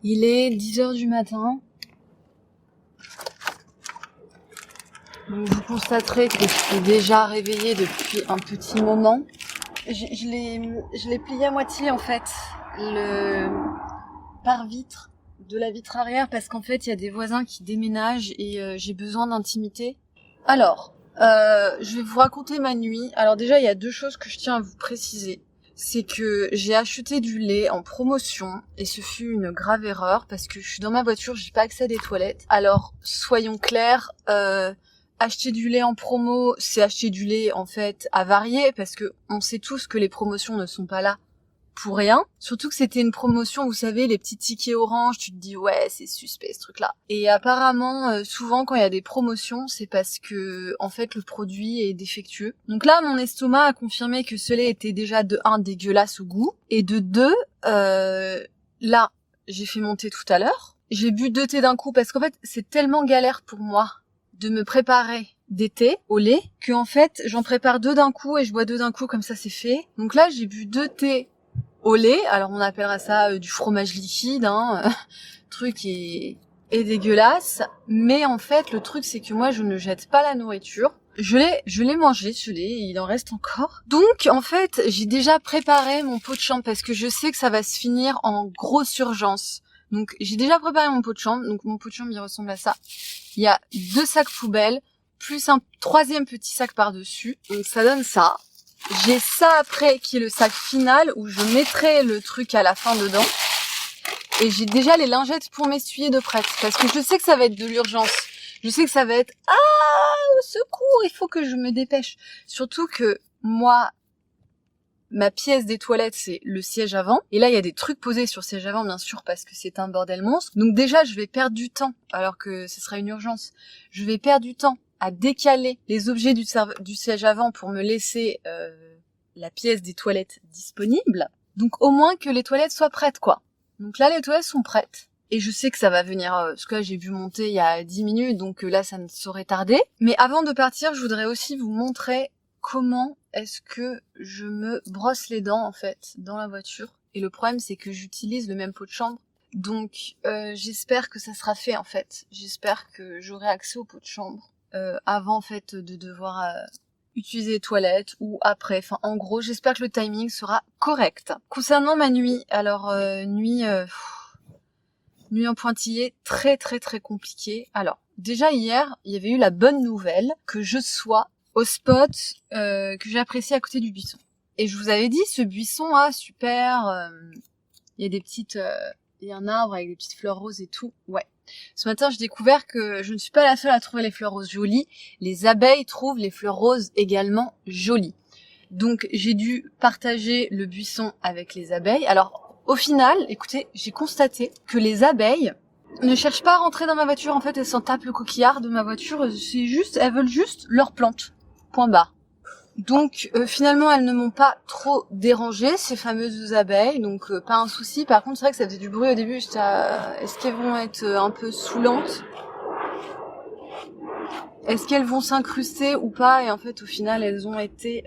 Il est 10h du matin. Donc vous constaterez que je suis déjà réveillée depuis un petit moment. Je l'ai plié à moitié en fait, le pare-vitre de la vitre arrière, parce qu'en fait il y a des voisins qui déménagent et j'ai besoin d'intimité. Alors, je vais vous raconter ma nuit. Alors déjà, il y a deux choses que je tiens à vous préciser. C'est que j'ai acheté du lait en promotion et ce fut une grave erreur parce que je suis dans ma voiture, j'ai pas accès à des toilettes. Alors, soyons clairs, acheter du lait en promo, c'est acheter du lait en fait à varier parce que on sait tous que les promotions ne sont pas là pour rien. Surtout que c'était une promotion, vous savez, les petits tickets orange, tu te dis ouais, c'est suspect ce truc-là. Et apparemment, souvent quand il y a des promotions, c'est parce que en fait le produit est défectueux. Donc là, mon estomac a confirmé que ce lait était déjà de 1 dégueulasse au goût et de 2, là, j'ai fait monter tout à l'heure. J'ai bu 2 thés d'un coup parce qu'en fait, c'est tellement galère pour moi de me préparer des thés au lait que en fait, j'en prépare 2 d'un coup et je bois 2 d'un coup comme ça c'est fait. Donc là, j'ai bu 2 thés au lait, alors on appellera ça du fromage liquide, hein, truc est dégueulasse, mais en fait le truc c'est que moi je ne jette pas la nourriture, je l'ai mangé ce lait, il en reste encore. Donc en fait j'ai déjà préparé mon pot de chambre parce que je sais que ça va se finir en grosse urgence. Donc j'ai déjà préparé mon pot de chambre, donc mon pot de chambre il ressemble à ça. Il y a 2 sacs poubelles, plus un 3e petit sac par-dessus, donc ça donne ça. J'ai ça après qui est le sac final où je mettrai le truc à la fin dedans. Et j'ai déjà les lingettes pour m'essuyer de prête. Parce que je sais que ça va être de l'urgence. Je sais que ça va être « Ah, au secours, il faut que je me dépêche ». Surtout que moi, ma pièce des toilettes, c'est le siège avant. Et là, il y a des trucs posés sur le siège avant, bien sûr, parce que c'est un bordel monstre. Donc déjà, je vais perdre du temps, alors que ce sera une urgence. Je vais perdre du temps à décaler les objets du siège avant pour me laisser la pièce des toilettes disponible. Donc au moins que les toilettes soient prêtes, quoi. Donc là, les toilettes sont prêtes. Et je sais que ça va venir, parce que là, j'ai vu monter il y a 10 minutes, donc là, ça ne saurait tarder. Mais avant de partir, je voudrais aussi vous montrer comment est-ce que je me brosse les dents, en fait, dans la voiture. Et le problème, c'est que j'utilise le même pot de chambre. Donc, j'espère que ça sera fait, en fait. J'espère que j'aurai accès au pot de chambre avant, en fait, de devoir utiliser les toilettes ou après. Enfin, en gros, j'espère que le timing sera correct. Concernant ma nuit, alors, nuit en pointillé, très très très compliquée. Alors, déjà hier, il y avait eu la bonne nouvelle que je sois au spot que j'apprécie à côté du buisson. Et je vous avais dit, ce buisson, ah super, il y a des petites... il y a un arbre avec des petites fleurs roses et tout. Ouais. Ce matin, j'ai découvert que je ne suis pas la seule à trouver les fleurs roses jolies. Les abeilles trouvent les fleurs roses également jolies. Donc, j'ai dû partager le buisson avec les abeilles. Alors, au final, écoutez, j'ai constaté que les abeilles ne cherchent pas à rentrer dans ma voiture. En fait, elles s'en tapent le coquillard de ma voiture. C'est juste, elles veulent juste leur plante. Point barre. Donc finalement elles ne m'ont pas trop dérangé, ces fameuses abeilles, donc pas un souci. Par contre c'est vrai que ça faisait du bruit au début, j'étais est-ce qu'elles vont être un peu saoulantes? Est-ce qu'elles vont s'incruster ou pas? Et en fait au final elles ont été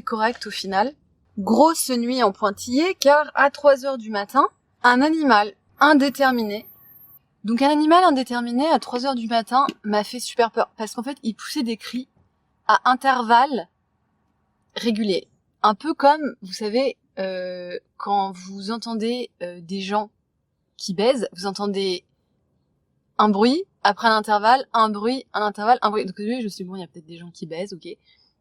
correctes au final. Grosse nuit en pointillé car à 3h du matin, un animal indéterminé. Donc un animal indéterminé à 3h du matin m'a fait super peur parce qu'en fait il poussait des cris à intervalles réguliers. Un peu comme, vous savez, quand vous entendez des gens qui baisent, vous entendez un bruit, après un intervalle, un bruit, un intervalle, un bruit. Donc au début, je me suis dit, bon, il y a peut-être des gens qui baisent, ok.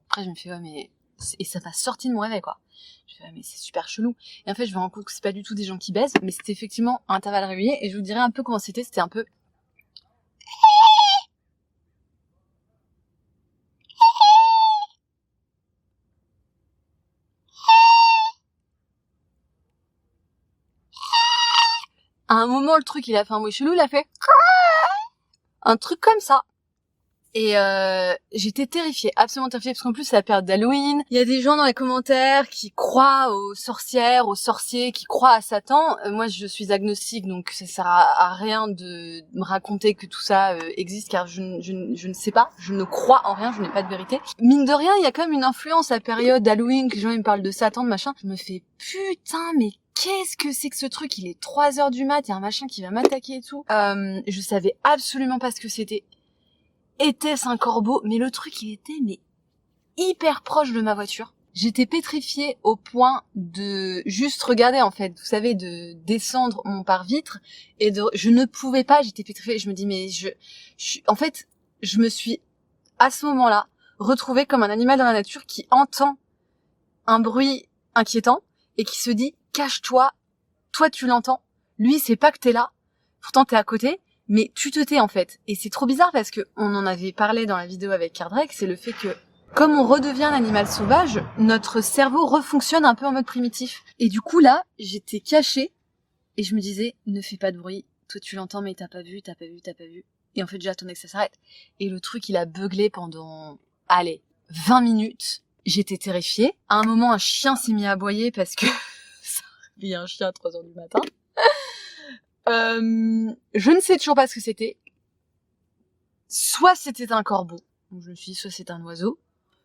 Après, je me fais, ouais, mais... Et ça m'a sorti de mon réveil, quoi. Je me fais, ouais, mais c'est super chelou. Et en fait, je me rends compte que c'est pas du tout des gens qui baisent, mais c'était effectivement un intervalle régulier. Et je vous dirais un peu comment c'était un peu... À un moment, le truc, il a fait un bruit chelou, il a fait un truc comme ça. Et j'étais terrifiée, absolument terrifiée, parce qu'en plus c'est la période d'Halloween. Il y a des gens dans les commentaires qui croient aux sorcières, aux sorciers, qui croient à Satan. Moi je suis agnostique, donc ça sert à rien de me raconter que tout ça existe, car je ne sais pas, je ne crois en rien, je n'ai pas de vérité. Mine de rien, il y a quand même une influence à la période d'Halloween, que les gens ils me parlent de Satan, de machin. Je me fais putain, mais qu'est-ce que c'est que ce truc? Il est 3 heures du mat, il y a un machin qui va m'attaquer et tout. Je savais absolument pas ce que c'était. Était-ce un corbeau? Mais le truc, il était hyper proche de ma voiture. J'étais pétrifiée au point de juste regarder, en fait, vous savez, de descendre mon pare-vitre et je ne pouvais pas, j'étais pétrifiée. Je me dis, mais en fait, je me suis, à ce moment-là, retrouvée comme un animal dans la nature qui entend un bruit inquiétant et qui se dit, cache-toi, toi tu l'entends, lui c'est pas que t'es là, pourtant t'es à côté, mais tu te tais en fait. Et c'est trop bizarre parce que on en avait parlé dans la vidéo avec Cardrake, c'est le fait que comme on redevient un animal sauvage, notre cerveau refonctionne un peu en mode primitif. Et du coup là, j'étais cachée et je me disais, ne fais pas de bruit, toi tu l'entends mais t'as pas vu. Et en fait j'attendais que ça s'arrête. Et le truc il a beuglé pendant, 20 minutes. J'étais terrifiée. À un moment un chien s'est mis à aboyer parce que il y a un chien à 3 heures du matin. Je ne sais toujours pas ce que c'était. Soit c'était un corbeau, donc je me suis dit soit c'était un oiseau,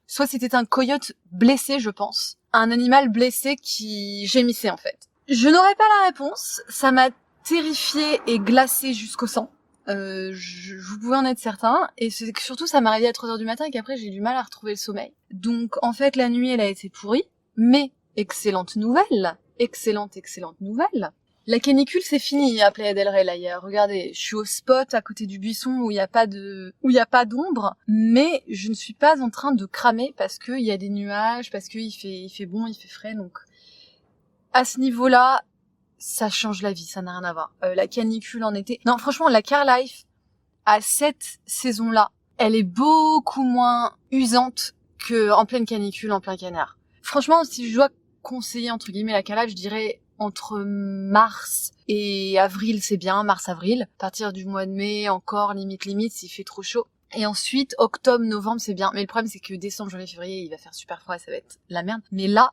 soit c'était un coyote blessé, je pense. Un animal blessé qui gémissait en fait. Je n'aurais pas la réponse, ça m'a terrifiée et glacée jusqu'au sang. Vous pouvez en être certain, et c'est que surtout ça m'est arrivé à 3 heures du matin et qu'après j'ai du mal à retrouver le sommeil. Donc en fait la nuit elle a été pourrie, mais excellente nouvelle, excellente nouvelle. La canicule, c'est fini à Playa del Rey, là. Regardez, je suis au spot à côté du buisson où il y a pas d'ombre, mais je ne suis pas en train de cramer parce qu'il y a des nuages, parce qu'il fait bon, il fait frais, donc à ce niveau-là, ça change la vie, ça n'a rien à voir. La canicule en été, non, franchement, la car life à cette saison-là, elle est beaucoup moins usante que en pleine canicule, en plein canard. Franchement, si je dois conseiller entre guillemets la car life, je dirais entre mars et avril, c'est bien, mars-avril. À partir du mois de mai, encore limite, s'il fait trop chaud. Et ensuite, octobre, novembre, c'est bien. Mais le problème, c'est que décembre, janvier, février, il va faire super froid et ça va être la merde. Mais là,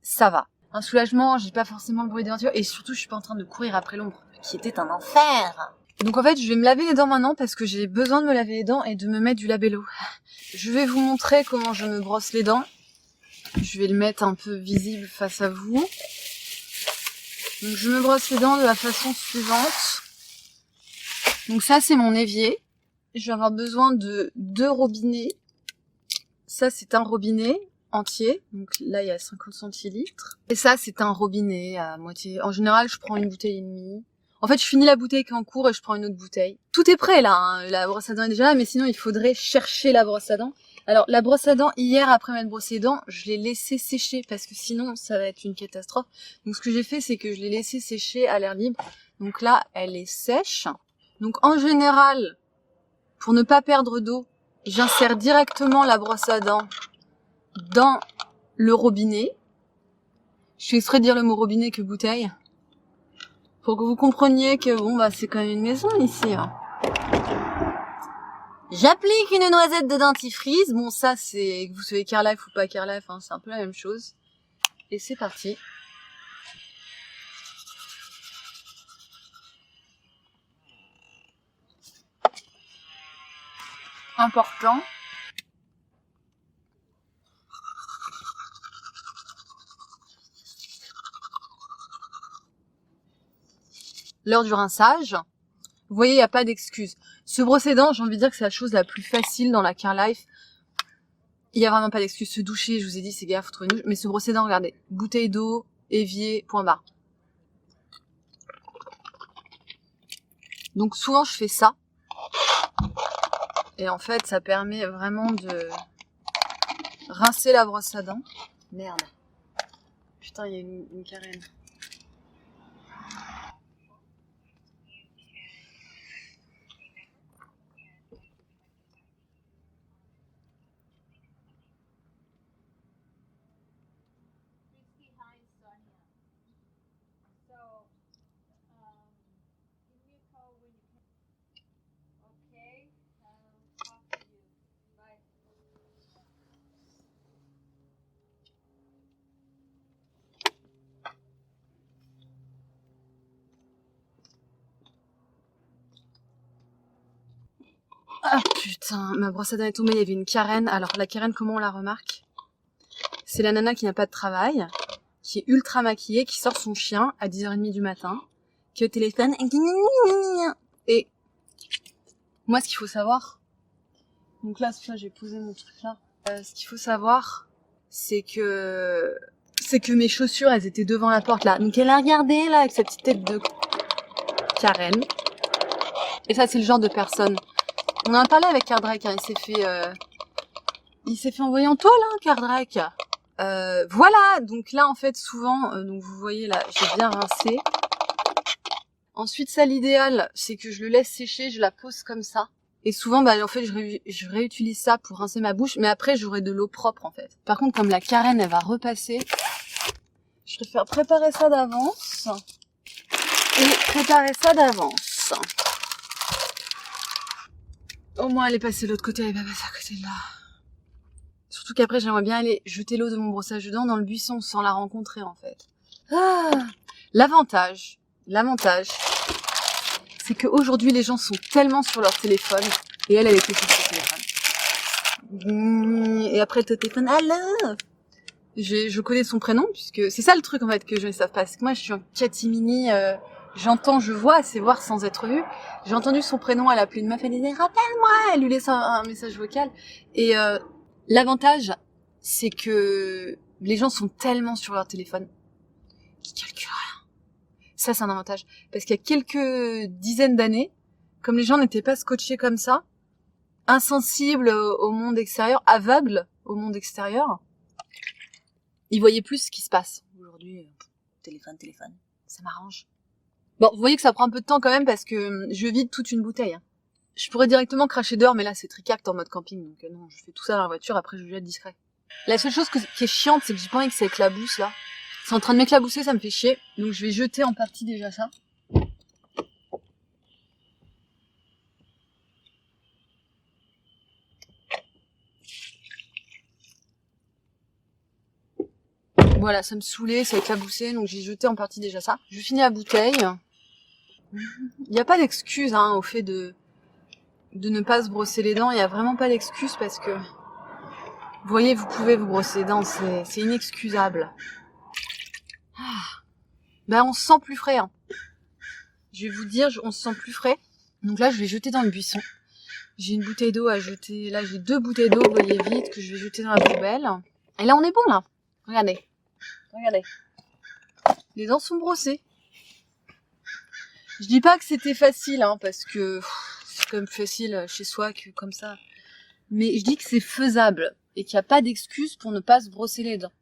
ça va. Un soulagement, j'ai pas forcément le bruit des voitures et surtout, je suis pas en train de courir après l'ombre, qui était un enfer. Donc en fait, je vais me laver les dents maintenant parce que j'ai besoin de me laver les dents et de me mettre du labello. Je vais vous montrer comment je me brosse les dents. Je vais le mettre un peu visible face à vous. Donc je me brosse les dents de la façon suivante. Donc ça c'est mon évier. Je vais avoir besoin de 2 robinets. Ça c'est un robinet entier. Donc là il y a 50 centilitres. Et ça c'est un robinet à moitié. En général je prends une bouteille et demie. En fait je finis la bouteille qui est en cours et je prends une autre bouteille. Tout est prêt là, hein. La brosse à dents est déjà là, mais sinon il faudrait chercher la brosse à dents. Alors la brosse à dents, hier après m'être brossé les dents, je l'ai laissée sécher parce que sinon ça va être une catastrophe. Donc ce que j'ai fait c'est que je l'ai laissée sécher à l'air libre. Donc là elle est sèche. Donc en général, pour ne pas perdre d'eau, j'insère directement la brosse à dents dans le robinet. Je fais exprès de dire le mot robinet que bouteille. Pour que vous compreniez que bon bah c'est quand même une maison ici. Hein. J'applique une noisette de dentifrice. Bon, ça, c'est, vous savez, car life ou pas car life, hein, c'est un peu la même chose. Et c'est parti. Important. L'heure du rinçage. Vous voyez, il n'y a pas d'excuse. Se brosser les dents, j'ai envie de dire que c'est la chose la plus facile dans la car life. Il n'y a vraiment pas d'excuse. Se doucher, je vous ai dit, c'est gaffe, faut trouver une douche. Mais se brosser les dents, regardez. Bouteille d'eau, évier, point barre. Donc souvent, je fais ça. Et en fait, ça permet vraiment de rincer la brosse à dents. Merde. Putain, il y a une carène. putain, ma brosse à dents est tombée, il y avait une Karen. Alors la Karen, comment on la remarque? C'est la nana qui n'a pas de travail, qui est ultra maquillée, qui sort son chien à 10h30 du matin, qui est au téléphone, et moi ce qu'il faut savoir, donc là, j'ai posé mon truc là, ce qu'il faut savoir, c'est que mes chaussures, elles étaient devant la porte là, donc elle a regardé là avec sa petite tête de Karen, et ça c'est le genre de personne. On en a parlé avec Cardrake, hein. Il s'est fait envoyer en toile, hein, Cardrake. Voilà, donc là en fait souvent, donc vous voyez là, j'ai bien rincé. Ensuite ça, l'idéal, c'est que je le laisse sécher, je la pose comme ça. Et souvent, bah en fait, je réutilise ça pour rincer ma bouche, mais après j'aurai de l'eau propre en fait. Par contre, comme la Karen, elle va repasser, je préfère préparer ça d'avance. Au moins elle est passée de l'autre côté, elle va passer à côté de là. Surtout qu'après j'aimerais bien aller jeter l'eau de mon brossage de dents dans le buisson sans la rencontrer en fait. Ah, l'avantage, c'est qu'aujourd'hui les gens sont tellement sur leur téléphone, et elle était sur son téléphone. Et après le téléphone, allô, je connais son prénom, puisque c'est ça le truc en fait que je ne sais pas, parce que moi je suis en catimini, j'entends, je vois, c'est voir sans être vu. J'ai entendu son prénom, elle a appelé une meuf, elle disait rappelle-moi, elle lui laisse un message vocal, et l'avantage, c'est que les gens sont tellement sur leur téléphone qu'ils calculent rien. Ça, c'est un avantage. Parce qu'il y a quelques dizaines d'années, comme les gens n'étaient pas scotchés comme ça, insensibles au monde extérieur, aveugles au monde extérieur, ils voyaient plus ce qui se passe. Aujourd'hui, téléphone, ça m'arrange. Bon, vous voyez que ça prend un peu de temps quand même parce que je vide toute une bouteille, hein. Je pourrais directement cracher dehors, mais là c'est tricacte en mode camping, donc non, je fais tout ça dans la voiture, après je jette discret. La seule chose qui est chiante, c'est que j'ai pas envie que ça éclabousse là. C'est en train de m'éclabousser, ça me fait chier, donc je vais jeter en partie déjà ça. Voilà, ça me saoulait, ça éclaboussait, donc j'ai jeté en partie déjà ça. Je finis la bouteille. Il n'y a pas d'excuse hein, au fait de ne pas se brosser les dents, il n'y a vraiment pas d'excuse parce que vous voyez, vous pouvez vous brosser les dents, c'est inexcusable. Ben on se sent plus frais, hein. Je vais vous dire, on se sent plus frais. Donc là je vais jeter dans le buisson. J'ai une bouteille d'eau à jeter, là j'ai 2 bouteilles d'eau, voyez vite, que je vais jeter dans la poubelle. Et là on est bon là, regardez. Les dents sont brossées. Je dis pas que c'était facile, hein, parce que c'est quand même facile chez soi que comme ça. Mais je dis que c'est faisable et qu'il n'y a pas d'excuse pour ne pas se brosser les dents.